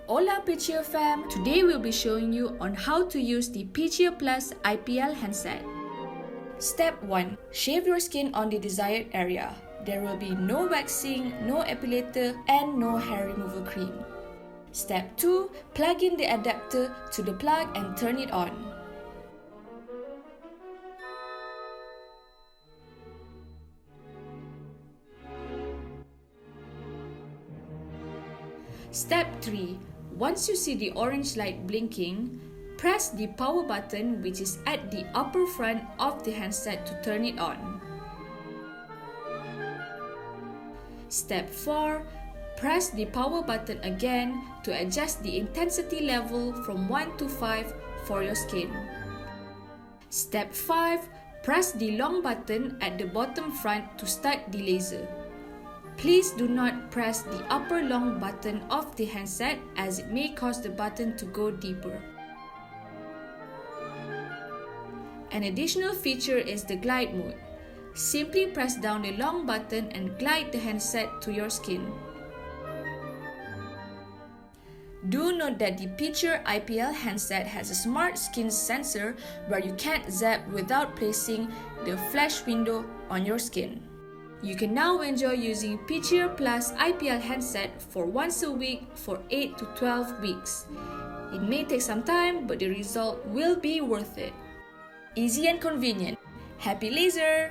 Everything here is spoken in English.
Hola Peachier fam! Today we'll be showing you on how to use the Peachier Plus IPL handset. Step 1. Shave your skin on the desired area. There will be no waxing, no epilator and no hair removal cream. Step 2. Plug in the adapter to the plug and turn it on. Step 3. Once you see the orange light blinking, press the power button which is at the upper front of the handset to turn it on. Step 4. Press the power button again to adjust the intensity level from 1 to 5 for your skin. Step 5. Press the long button at the bottom front to start the laser. Please do not press the upper long button of the handset as it may cause the button to go deeper. An additional feature is the glide mode. Simply press down the long button and glide the handset to your skin. Do note that the Peachier IPL handset has a smart skin sensor where you can't zap without placing the flash window on your skin. You can now enjoy using Peachier Plus IPL handset for once a week for 8 to 12 weeks. It may take some time, but the result will be worth it. Easy and convenient. Happy laser!